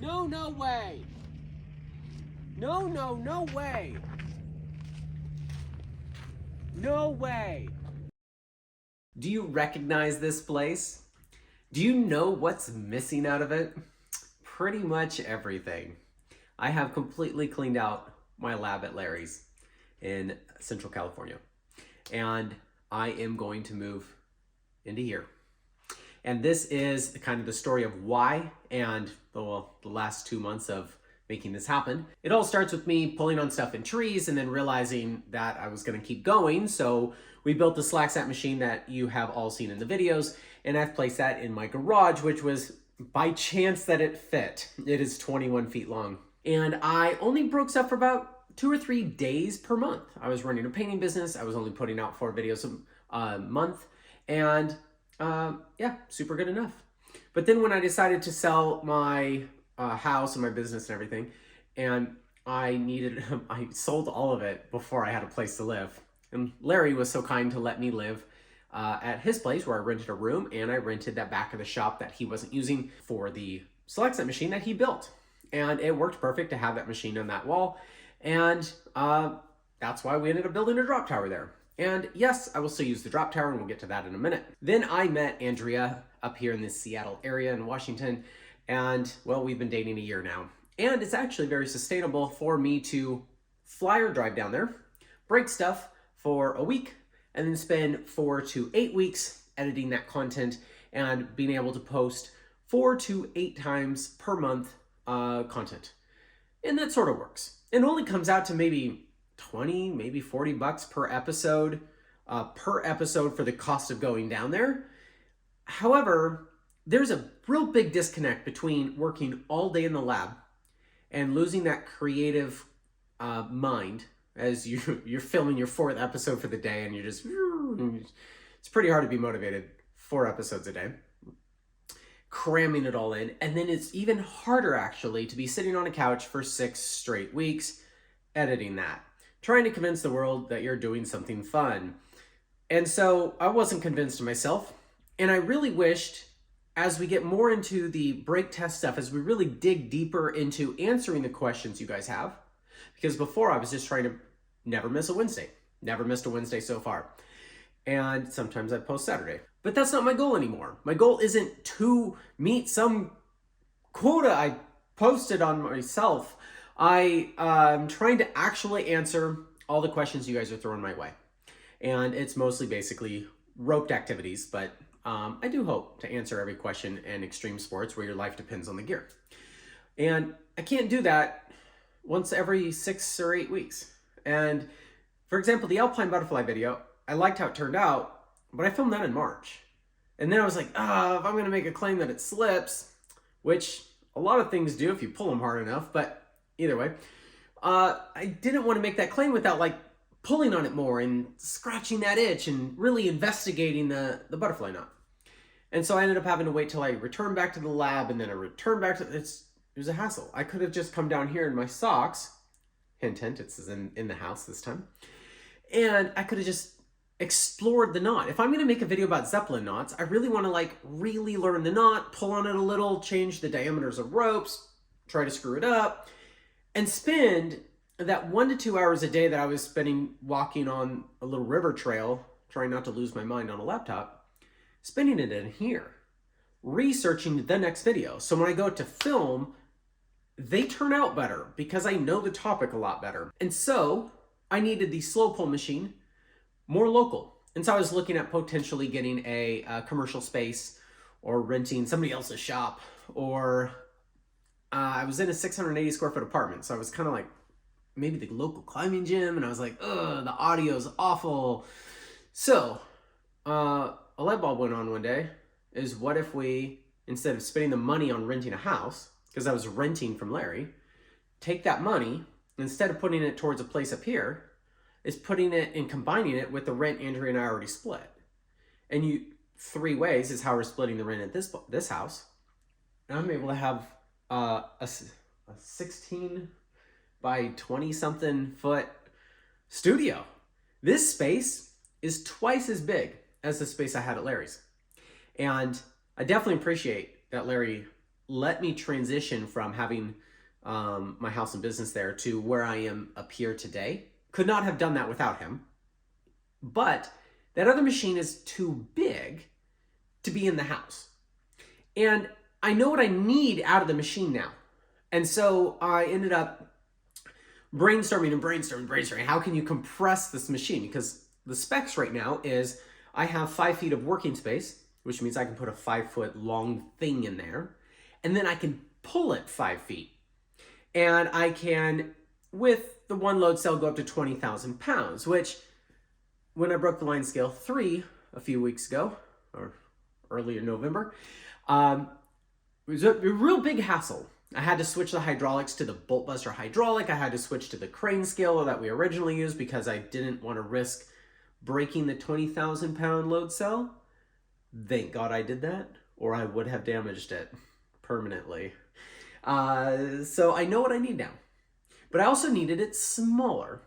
No, no way. No, no, no way. No way. Do you recognize this place? Do you know what's missing out of it? Pretty much everything. I have completely cleaned out my lab at Larry's in Central California, and I am going to move into here. And this is kind of the story of why and the last 2 months of making this happen. It all starts with me pulling on stuff in trees and then realizing that I was going to keep going. So we built the SlackSat machine that you have all seen in the videos, and I've placed that in my garage, which was by chance that it fit. It is 21 feet long. And I only broke stuff for about 2 or 3 days per month. I was running a painting business. I was only putting out 4 videos a month. And yeah, super good enough. But then when I decided to sell my house and my business and everything, and I sold all of it before I had a place to live. And Larry was so kind to let me live at his place where I rented a room, and I rented that back of the shop that he wasn't using for the SlackSat machine that he built. And it worked perfect to have that machine on that wall. And that's why we ended up building a drop tower there. And yes, I will still use the drop tower, and we'll get to that in a minute. Then I met Andrea up here in the Seattle area in Washington, and well, we've been dating a year now. And it's actually very sustainable for me to fly or drive down there, break stuff for a week, and then spend 4 to 8 weeks editing that content and being able to post 4 to 8 times per month content. And that sort of works. It only comes out to maybe 20, maybe $40 per episode for the cost of going down there. However, there's a real big disconnect between working all day in the lab and losing that creative mind as you're filming your 4th episode for the day, and you're just, it's pretty hard to be motivated 4 episodes a day, cramming it all in. And then it's even harder actually to be sitting on a couch for 6 straight weeks editing that, trying to convince the world that you're doing something fun. And so I wasn't convinced of myself, and I really wished, as we get more into the break test stuff, as we really dig deeper into answering the questions you guys have, because before I was just trying to never miss a Wednesday. Never missed a Wednesday so far. And sometimes I post Saturday. But that's not my goal anymore. My goal isn't to meet some quota I posted on myself. I'm trying to actually answer all the questions you guys are throwing my way. And it's mostly basically roped activities, but I do hope to answer every question in extreme sports where your life depends on the gear. And I can't do that once every 6 or 8 weeks. And for example, the Alpine Butterfly video, I liked how it turned out, but I filmed that in March. And then I was like, if I'm going to make a claim that it slips, which a lot of things do if you pull them hard enough, but either way, I didn't want to make that claim without like pulling on it more and scratching that itch and really investigating the butterfly knot. And so I ended up having to wait till I returned back to the lab, and then I returned back to, it was a hassle. I could have just come down here in my socks, hint, hint, it's in the house this time, and I could have just explored the knot. If I'm going to make a video about Zeppelin knots, I really want to like really learn the knot, pull on it a little, change the diameters of ropes, try to screw it up, and spend that 1 to 2 hours a day that I was spending walking on a little river trail, trying not to lose my mind on a laptop, spending it in here, researching the next video. So when I go to film, they turn out better because I know the topic a lot better. And so I needed the slow pull machine more local. And so I was looking at potentially getting a commercial space or renting somebody else's shop, or I was in a 680 square foot apartment. So I was kind of like, maybe the local climbing gym, and I was like, ugh, the audio is awful. So a light bulb went on one day, is what if we, instead of spending the money on renting a house, because I was renting from Larry, take that money, instead of putting it towards a place up here, is putting it and combining it with the rent Andrea and I already split. And 3 ways is how we're splitting the rent at this house. And I'm able to have a 16 by 20 something foot studio. This space is twice as big as the space I had at Larry's. And I definitely appreciate that Larry let me transition from having my house and business there to where I am up here today. Could not have done that without him. But that other machine is too big to be in the house. And I know what I need out of the machine now. And so I ended up brainstorming. How can you compress this machine? Because the specs right now is I have 5 feet of working space, which means I can put a 5-foot long thing in there. And then I can pull it 5 feet. And I can, with the one load cell, go up to 20,000 pounds, which when I broke the line scale 3 a few weeks ago, or early in November, it was a real big hassle. I had to switch the hydraulics to the Bolt Buster hydraulic. I had to switch to the crane scale that we originally used because I didn't want to risk breaking the 20,000 pound load cell. Thank God I did that, or I would have damaged it permanently. So I know what I need now, but I also needed it smaller.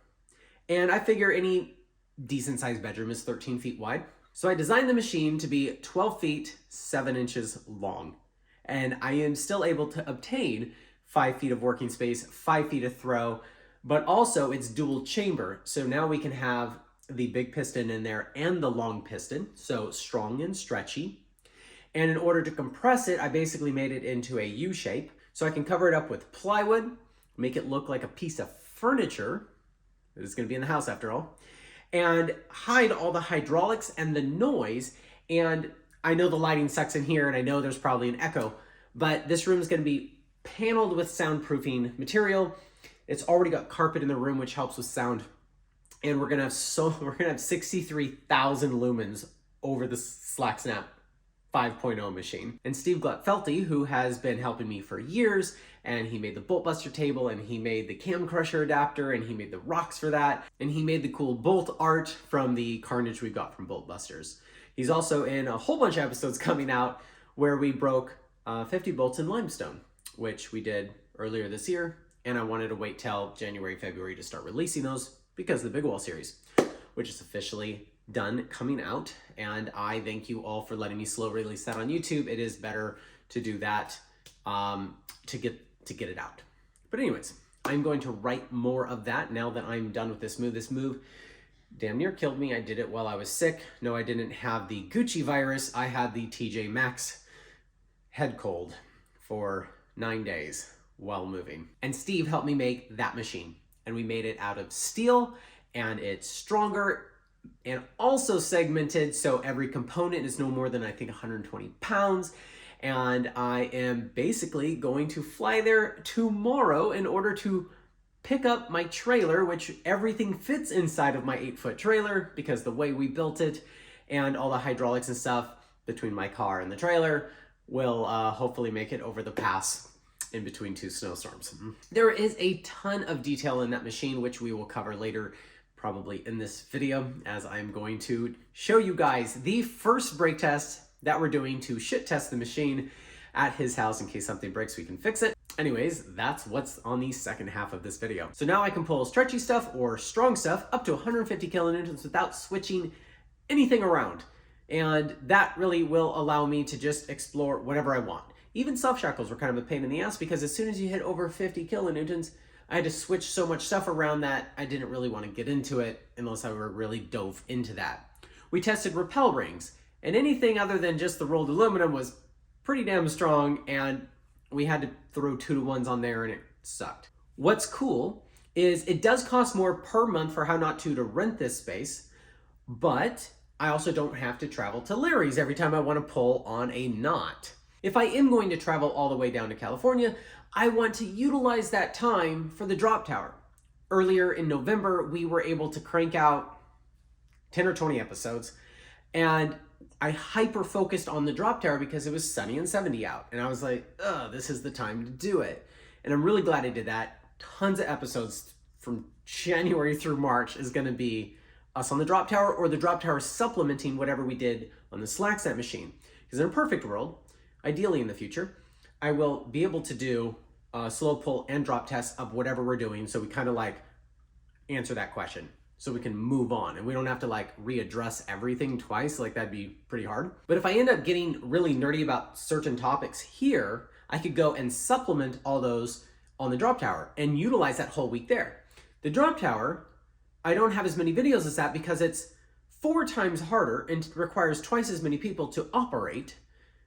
And I figure any decent sized bedroom is 13 feet wide. So I designed the machine to be 12 feet, 7 inches long. And I am still able to obtain 5 feet of working space, 5 feet of throw, but also it's dual chamber. So now we can have the big piston in there and the long piston, so strong and stretchy. And in order to compress it, I basically made it into a U shape. So I can cover it up with plywood, make it look like a piece of furniture. It's gonna be in the house after all. And hide all the hydraulics and the noise. And I know the lighting sucks in here and I know there's probably an echo, but this room is gonna be paneled with soundproofing material. It's already got carpet in the room, which helps with sound. And we're gonna have 63,000 lumens over the SlackSnap 5.0 machine. And Steve Glatfelty, who has been helping me for years, and he made the Bolt Buster table, and he made the Cam Crusher adapter, and he made the rocks for that, and he made the cool bolt art from the carnage we got from Bolt Busters. He's also in a whole bunch of episodes coming out where we broke 50 bolts in limestone, which we did earlier this year, and I wanted to wait till January, February to start releasing those because of the Big Wall series, which is officially done coming out. And I thank you all for letting me slow release that on YouTube. It is better to do that to get it out. But anyways, I'm going to write more of that now that I'm done with this move. This move damn near killed me. I did it while I was sick. No, I didn't have the Gucci virus. I had the TJ Maxx head cold for 9 days while moving. And Steve helped me make that machine. And we made it out of steel, and it's stronger and also segmented, so every component is no more than I think 120 pounds. And I am basically going to fly there tomorrow in order to pick up my trailer, which everything fits inside of my 8-foot trailer because the way we built it and all the hydraulics and stuff between my car and the trailer will hopefully make it over the pass in between 2 snowstorms. There is a ton of detail in that machine, which we will cover later, probably in this video, as I'm going to show you guys the first brake test that we're doing to shit test the machine at his house in case something breaks, we can fix it. Anyways, that's what's on the second half of this video. So now I can pull stretchy stuff or strong stuff up to 150 kilonewtons without switching anything around. And that really will allow me to just explore whatever I want. Even soft shackles were kind of a pain in the ass because as soon as you hit over 50 kilonewtons, I had to switch so much stuff around that I didn't really want to get into it unless I were really dove into that. We tested rappel rings, and anything other than just the rolled aluminum was pretty damn strong, and we had to throw 2-to-1s on there and it sucked. What's cool is it does cost more per month for How Not To rent this space, but I also don't have to travel to Larry's every time I want to pull on a knot. If I am going to travel all the way down to California, I want to utilize that time for the drop tower. Earlier in November, we were able to crank out 10 or 20 episodes, and I hyper-focused on the drop tower because it was sunny and 70 out, and I was like, this is the time to do it. And I'm really glad I did that. Tons of episodes from January through March is going to be us on the drop tower, or the drop tower supplementing whatever we did on the SlackSnap machine. Because in a perfect world, ideally in the future, I will be able to do slow pull and drop tests of whatever we're doing, so we kind of like answer that question. so we can move on and we don't have to like readdress everything twice. Like that'd be pretty hard. But if I end up getting really nerdy about certain topics here, I could go and supplement all those on the drop tower and utilize that whole week there. The drop tower, I don't have as many videos as that because it's 4 times harder and requires twice as many people to operate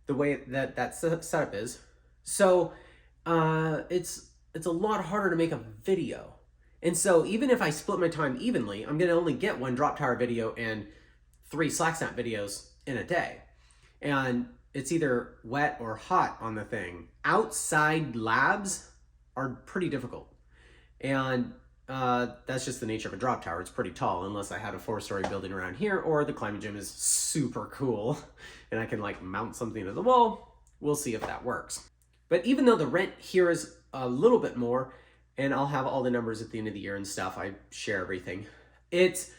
the way that setup is. So it's a lot harder to make a video. And so even if I split my time evenly, I'm gonna only get 1 drop tower video and 3 SlackSnap videos in a day. And it's either wet or hot on the thing. Outside labs are pretty difficult. And that's just the nature of a drop tower. It's pretty tall unless I had a 4-story building around here, or the climbing gym is super cool and I can like mount something to the wall. We'll see if that works. But even though the rent here is a little bit more, and I'll have all the numbers at the end of the year and stuff, I share everything, it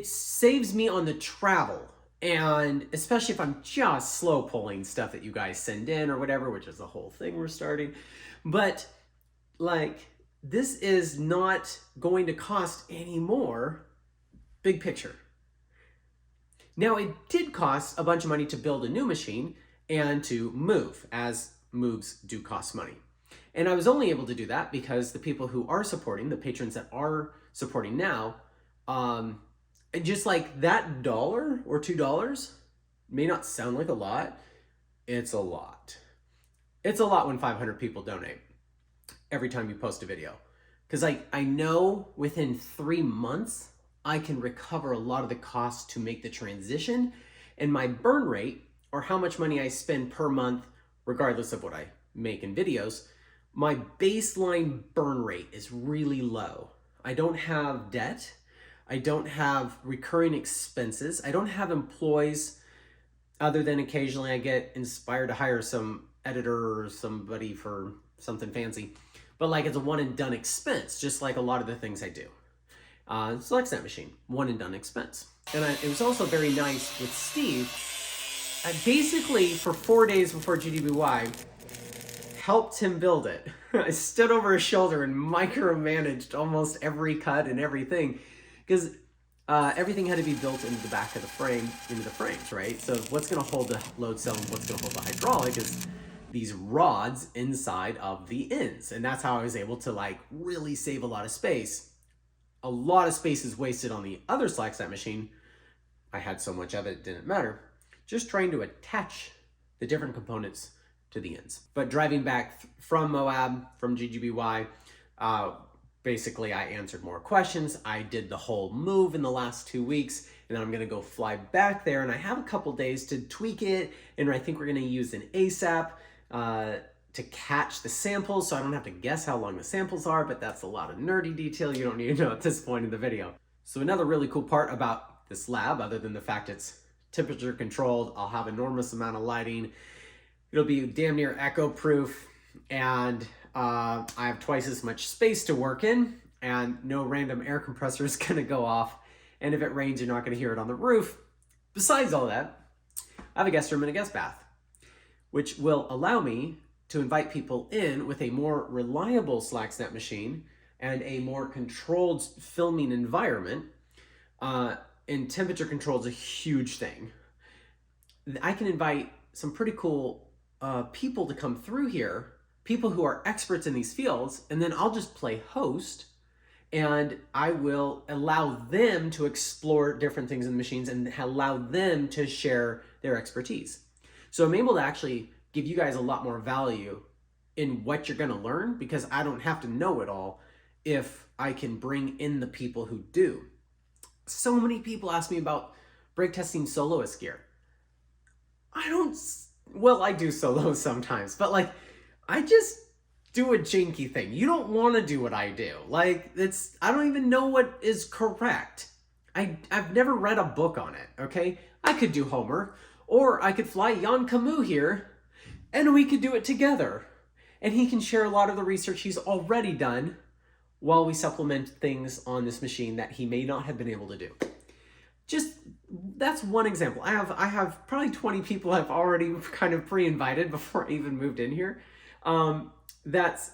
saves me on the travel. And especially if I'm just slow pulling stuff that you guys send in or whatever, which is the whole thing we're starting. But like, this is not going to cost any more, big picture. Now, it did cost a bunch of money to build a new machine and to move, as moves do cost money. And I was only able to do that because the people who are supporting, the patrons that are supporting now, just like that $1 or $2 may not sound like a lot. It's a lot. It's a lot when 500 people donate every time you post a video. Because I know within 3 months, I can recover a lot of the costs to make the transition, and my burn rate, or how much money I spend per month, regardless of what I make in videos, my baseline burn rate is really low. I don't have debt. I don't have recurring expenses. I don't have employees, other than occasionally I get inspired to hire some editor or somebody for something fancy. But like, it's a one and done expense, just like a lot of the things I do. SlackSnap machine, one and done expense. And it was also very nice with Steve. I basically, for 4 days before GDBY, helped him build it. I stood over his shoulder and micromanaged almost every cut and everything, because everything had to be built into the back of the frame, into the frames, right? So what's gonna hold the load cell and what's gonna hold the hydraulic is these rods inside of the ends. And that's how I was able to like really save a lot of space. A lot of space is wasted on the other SlackSnap machine. I had so much of it, it didn't matter. Just trying to attach the different components to the ends. But driving back from Moab, from GGBY, basically I answered more questions. I did the whole move in the last 2 weeks, and then I'm gonna go fly back there, and I have a couple days to tweak it, and I think we're gonna use an ASAP to catch the samples, so I don't have to guess how long the samples are, but that's a lot of nerdy detail you don't need to know at this point in the video. So another really cool part about this lab, other than the fact it's temperature controlled, I'll have enormous amount of lighting, it'll be damn near echo proof, and I have twice as much space to work in, and no random air compressor is gonna go off, and if it rains, you're not gonna hear it on the roof. Besides all that, I have a guest room and a guest bath, which will allow me to invite people in with a more reliable SlackSnap machine and a more controlled filming environment. And temperature control is a huge thing. I can invite some pretty cool people to come through here, people who are experts in these fields, and then I'll just play host, and I will allow them to explore different things in the machines and allow them to share their expertise. So I'm able to actually give you guys a lot more value in what you're gonna learn, because I don't have to know it all if I can bring in the people who do. So many people ask me about brake testing soloist gear. I do solos sometimes, but like, I just do a janky thing. You don't wanna do what I do. Like, I don't even know what is correct. I've never read a book on it, okay? I could do Homer, or I could fly Jan Camus here, and we could do it together. And he can share a lot of the research he's already done while we supplement things on this machine that he may not have been able to do. That's one example. I have probably 20 people I've already kind of pre-invited before I even moved in here. It's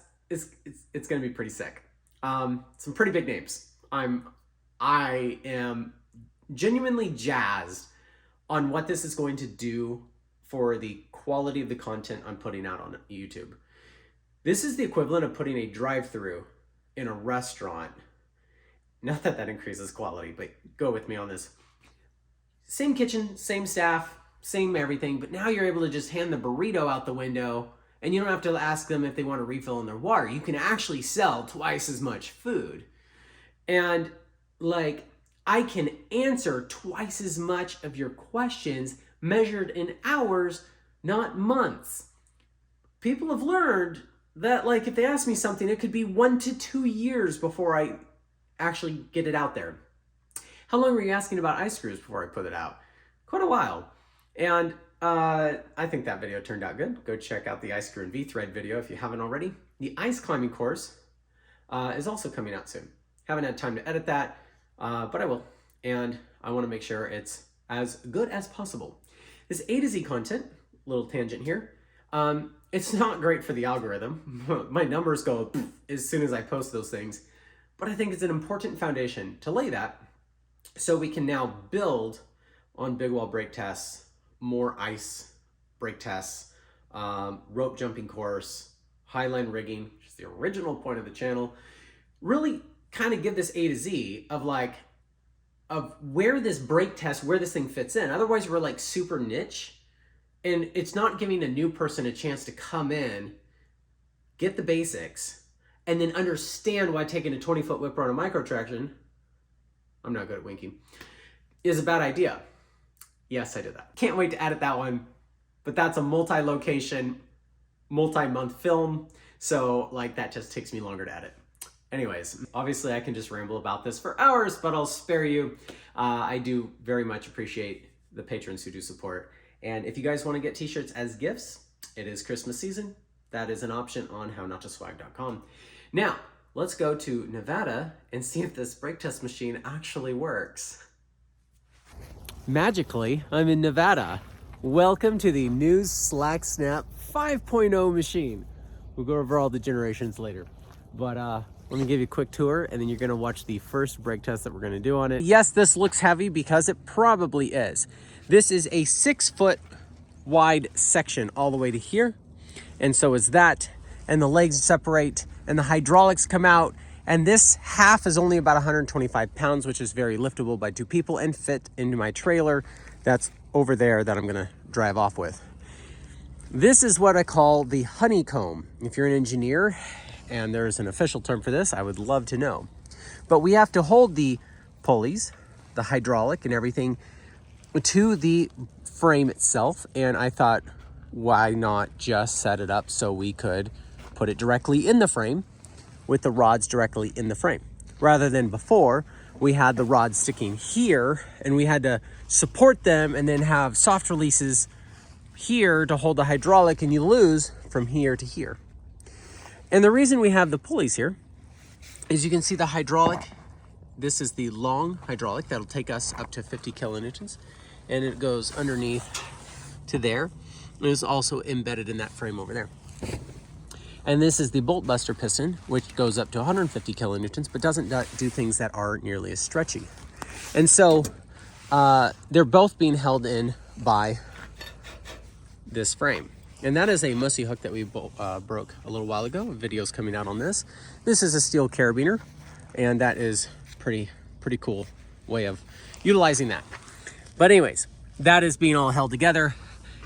gonna be pretty sick. Some pretty big names. I'm I am genuinely jazzed on what this is going to do for the quality of the content I'm putting out on YouTube. This is the equivalent of putting a drive-through in a restaurant. Not that that increases quality, but go with me on this. Same kitchen, same staff, same everything, but now you're able to just hand the burrito out the window and you don't have to ask them if they want to refill in their water. You can actually sell twice as much food. And like, I can answer twice as much of your questions measured in hours, not months. People have learned that like if they ask me something, it could be 1 to 2 years before I actually get it out there. How long were you asking about ice screws before I put it out? Quite a while. And I think that video turned out good. Go check out the ice screw and V-thread video if you haven't already. The ice climbing course is also coming out soon. Haven't had time to edit that, but I will. And I want to make sure it's as good as possible. This A to Z content, little tangent here, it's not great for the algorithm. My numbers go as soon as I post those things, but I think it's an important foundation to lay that so we can now build on big wall break tests, more ice break tests, rope jumping course, highline rigging, which is the original point of the channel. Really kind of give this A to Z of like, of where this break test, where this thing fits in. Otherwise we're like super niche and it's not giving a new person a chance to come in, get the basics, and then understand why taking a 20-foot whipper on a micro traction, I'm not good at winking, is a bad idea. Yes, I did that. Can't wait to edit that one, but that's a multi-location, multi-month film. So like that just takes me longer to edit. Anyways, obviously I can just ramble about this for hours, but I'll spare you. I do very much appreciate the patrons who do support. And if you guys want to get t-shirts as gifts, it is Christmas season. That is an option on hownotoswag.com. Now, let's go to Nevada and see if this brake test machine actually works. Magically, I'm in Nevada. Welcome to the new Slack Snap 5.0 machine. We'll go over all the generations later. But let me give you a quick tour and then you're gonna watch the first brake test that we're gonna do on it. Yes, this looks heavy because it probably is. This is a 6-foot wide section all the way to here. And so is that, and the legs separate and the hydraulics come out. And this half is only about 125 pounds, which is very liftable by 2 people and fit into my trailer that's over there that I'm gonna drive off with. This is what I call the honeycomb. If you're an engineer and there's an official term for this, I would love to know. But we have to hold the pulleys, the hydraulic and everything to the frame itself. And I thought, why not just set it up so we could put it directly in the frame with the rods directly in the frame. Rather than before, we had the rods sticking here and we had to support them and then have soft releases here to hold the hydraulic, and you lose from here to here. And the reason we have the pulleys here is you can see the hydraulic. This is the long hydraulic that'll take us up to 50 kilonewtons, and it goes underneath to there. It is also embedded in that frame over there. And this is the bolt buster piston, which goes up to 150 kilonewtons, but doesn't do things that are nearly as stretchy. And so they're both being held in by this frame. And that is a mussy hook that we broke a little while ago. A video's coming out on this. This is a steel carabiner, and that is pretty cool way of utilizing that. But anyways, that is being all held together,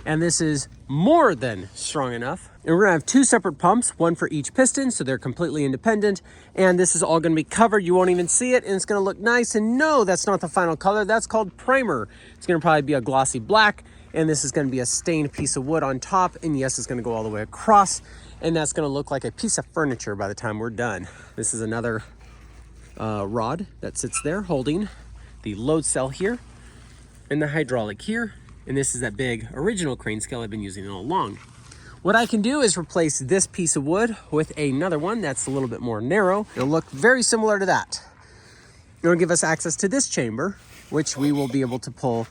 and this is more than strong enough. And we're gonna have 2 separate pumps, one for each piston, so they're completely independent. And this is all gonna be covered. You won't even see it, and it's gonna look nice. And no, that's not the final color. That's called primer. It's gonna probably be a glossy black, and this is gonna be a stained piece of wood on top. And yes, it's gonna go all the way across, and that's gonna look like a piece of furniture by the time we're done. This is another rod that sits there holding the load cell here and the hydraulic here. And this is that big original crane scale I've been using all along. What I can do is replace this piece of wood with another one that's a little bit more narrow. It'll look very similar to that. It'll give us access to this chamber, which we will be able to pull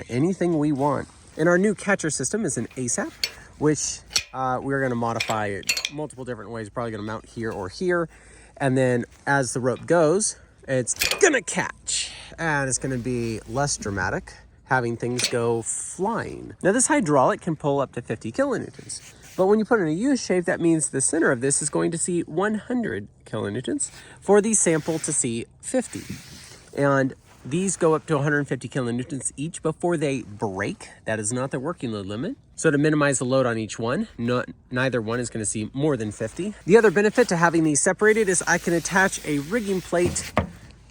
anything we want. And our new catcher system is an ASAP, which we're gonna modify it multiple different ways. Probably gonna mount here or here. And then as the rope goes, it's gonna catch, and it's gonna be less dramatic having things go flying. Now this hydraulic can pull up to 50 kilonewtons, but when you put it in a U shape, that means the center of this is going to see 100 kilonewtons for the sample to see 50. And these go up to 150 kilonewtons each before they break. That is not the working load limit. So to minimize the load on each one, neither one is going to see more than 50. The other benefit to having these separated is I can attach a rigging plate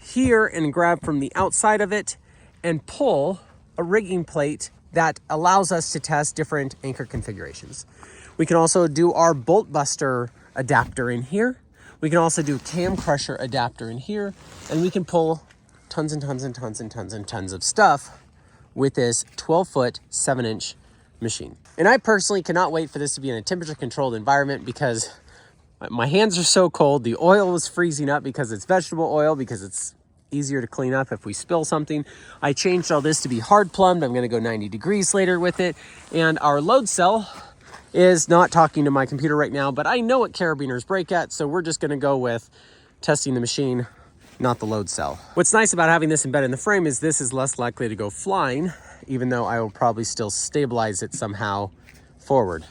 here and grab from the outside of it and pull a rigging plate that allows us to test different anchor configurations. We can also do our bolt buster adapter in here. We can also do cam crusher adapter in here, and we can pull tons and tons and tons and tons and tons of stuff with this 12-foot, 7-inch machine. And I personally cannot wait for this to be in a temperature controlled environment because my hands are so cold. The oil is freezing up because it's vegetable oil, because it's easier to clean up if we spill something. I changed all this to be hard plumbed. I'm gonna go 90 degrees later with it. And our load cell is not talking to my computer right now, but I know what carabiners break at, so we're just gonna go with testing the machine, not the load cell. What's nice about having this embedded in the frame is this is less likely to go flying, even though I will probably still stabilize it somehow forward.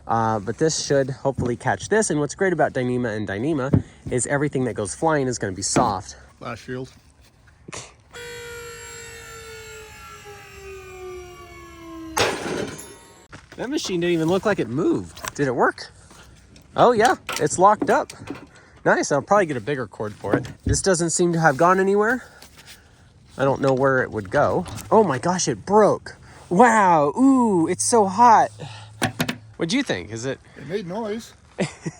But this should hopefully catch this. And what's great about Dyneema and Dyneema is everything that goes flying is gonna be soft. Blast shield. That machine didn't even look like it moved. Did it work? Oh yeah, it's locked up. Nice, I'll probably get a bigger cord for it. This doesn't seem to have gone anywhere. I don't know where it would go. Oh my gosh, it broke. Wow, ooh, it's so hot. What'd you think? Is it? It made noise.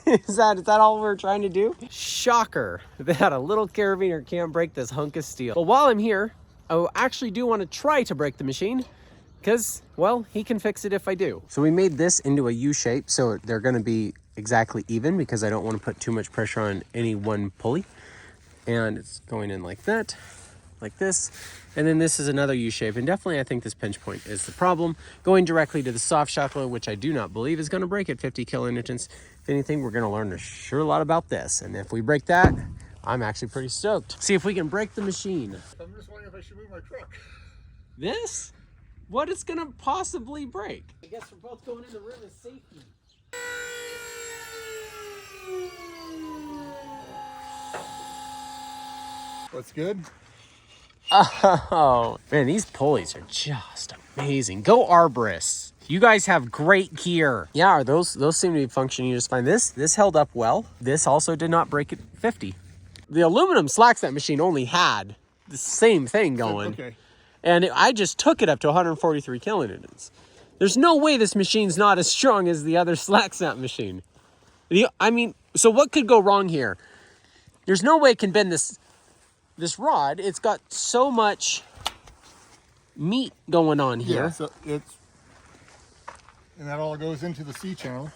is that all we're trying to do? Shocker that a little carabiner can't break this hunk of steel. Well, while I'm here, I actually do want to try to break the machine because, well, he can fix it if I do. So we made this into a U shape, so they're going to be exactly even because I don't want to put too much pressure on any one pulley. And it's going in like that, like this. And then this is another U shape, and definitely I think this pinch point is the problem. Going directly to the soft shock load, which I do not believe is going to break at 50 kilonewtons. If anything, we're going to learn a sure lot about this. And if we break that, I'm actually pretty stoked. See if we can break the machine. I'm just wondering if I should move my truck. This? What is going to possibly break? I guess we're both going in the room of safety. What's good? Oh, man, these pulleys are just amazing. Go arborists. You guys have great gear. Yeah, those seem to be functioning just fine. This held up well. This also did not break at 50. The aluminum slack set machine only had the same thing going. Okay. And I just took it up to 143 kilonewtons. There's no way this machine's not as strong as the other slack set machine. I mean, so what could go wrong here? There's no way it can bend this rod. It's got so much meat going on here. Yeah, so and that all goes into the C channel.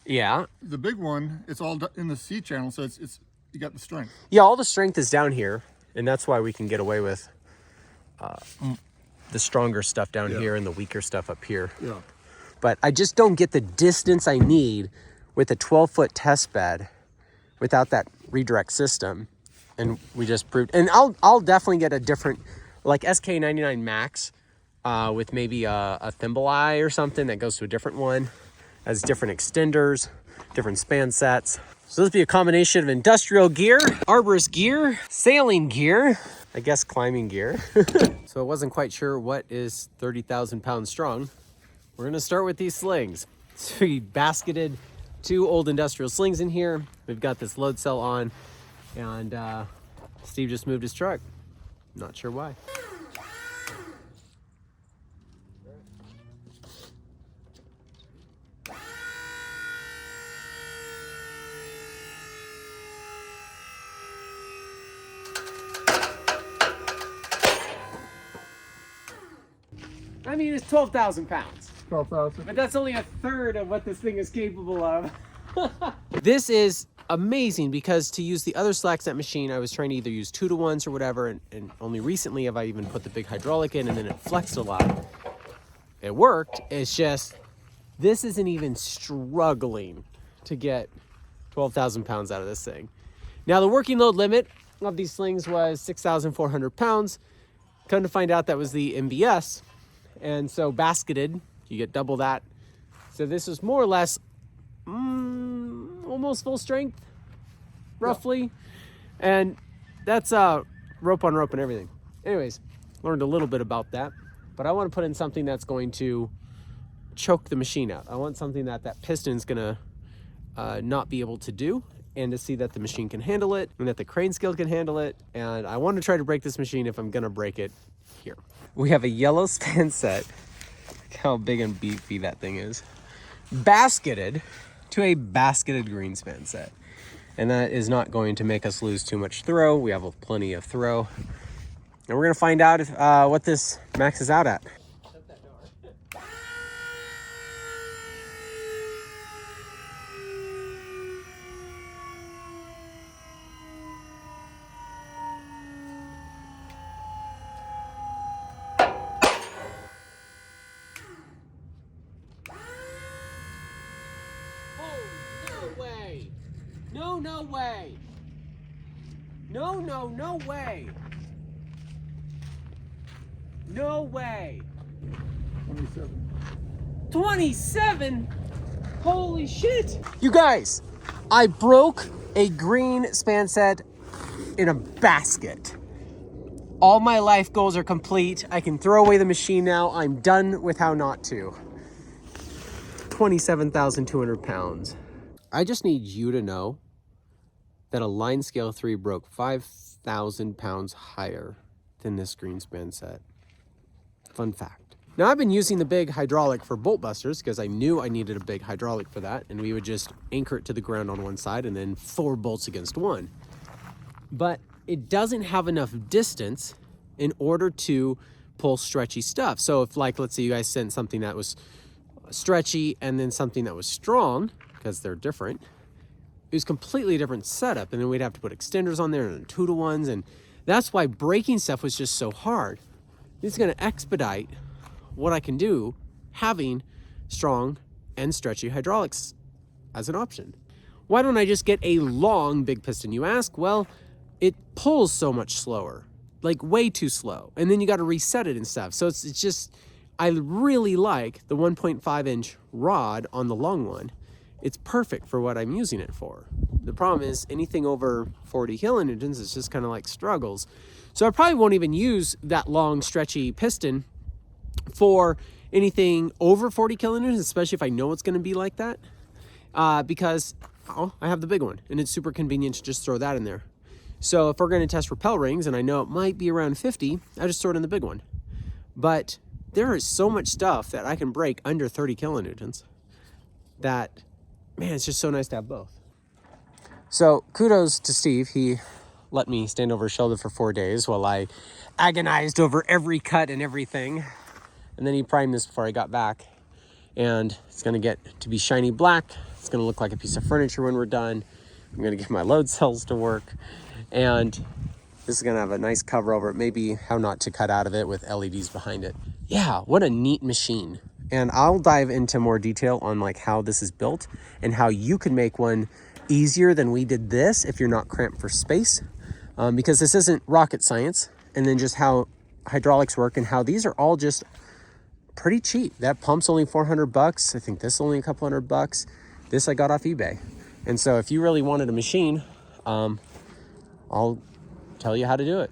Yeah. The big one, it's all in the C channel, so it's you got the strength. Yeah, all the strength is down here, and that's why we can get away with the stronger stuff down here and the weaker stuff up here. Yeah. But I just don't get the distance I need with a 12-foot test bed without that redirect system. And we just proved, and I'll definitely get a different, like SK99 Max with maybe a thimble eye or something that goes to a different one, has different extenders, different span sets. So this would be a combination of industrial gear, arborist gear, sailing gear, I guess climbing gear. So I wasn't quite sure what is 30,000 pounds strong. We're gonna start with these slings. So we basketed 2 old industrial slings in here. We've got this load cell on, and Steve just moved his truck. Not sure why. I mean, it's 12,000 pounds. 12,000. But that's only a third of what this thing is capable of. This is amazing because to use the other slack set machine, I was trying to either use 2-to-1s or whatever, and only recently have I even put the big hydraulic in, and then it flexed a lot. It worked. It's just, this isn't even struggling to get 12,000 pounds out of this thing. Now the working load limit of these slings was 6,400 pounds. Come to find out that was the MBS. And so basketed, you get double that. So this is more or less almost full strength, roughly. And that's rope on rope and everything. Anyways, learned a little bit about that. But I want to put in something that's going to choke the machine out. I want something that piston's gonna not be able to do, and to see that the machine can handle it and that the crane skill can handle it. And I want to try to break this machine if I'm gonna break it here. We have a yellow span set. Look how big and beefy that thing is. Basketed to a basketed green span set. And that is not going to make us lose too much throw. We have plenty of throw. And we're gonna find out if, what this maxes out at. No way! No, no way! No, no, no way! No way! 27. 27? Holy shit! You guys, I broke a green span set in a basket. All my life goals are complete. I can throw away the machine now. I'm done with how not to. 27,200 pounds. I just need you to know that a line scale 3 broke 5,000 pounds higher than this green span set. Fun fact. Now I've been using the big hydraulic for bolt busters because I knew I needed a big hydraulic for that, and we would just anchor it to the ground on one side and then 4 bolts against one. But it doesn't have enough distance in order to pull stretchy stuff. So if, like, let's say you guys sent something that was stretchy and then something that was strong, because they're different, it was completely different setup, and then we'd have to put extenders on there and 2-to-1s, and that's why breaking stuff was just so hard. It's going to expedite what I can do having strong and stretchy hydraulics as an option. Why don't I just get a long big piston, you ask? Well, it pulls so much slower, like way too slow, and then you got to reset it and stuff. So it's just, I really like the 1.5-inch rod on the long one. It's perfect for what I'm using it for. The problem is anything over 40 kilonewtons is just kind of like struggles. So I probably won't even use that long stretchy piston for anything over 40 kilonewtons, especially if I know it's going to be like that, because I have the big one and it's super convenient to just throw that in there. So if we're going to test rappel rings and I know it might be around 50, I just throw it in the big one. But there is so much stuff that I can break under 30 kilonewtons that, man, it's just so nice to have both. So kudos to Steve. He let me stand over his shoulder for 4 days while I agonized over every cut and everything. And then he primed this before I got back. And it's gonna get to be shiny black. It's gonna look like a piece of furniture when we're done. I'm gonna get my load cells to work. And this is gonna have a nice cover over it. Maybe how not to cut out of it with LEDs behind it. Yeah, what a neat machine. And I'll dive into more detail on like how this is built and how you can make one easier than we did this if you're not cramped for space, because this isn't rocket science. And then just how hydraulics work and how these are all just pretty cheap. That pump's only $400. I think this is only a couple $100. This I got off eBay. And so if you really wanted a machine, I'll tell you how to do it.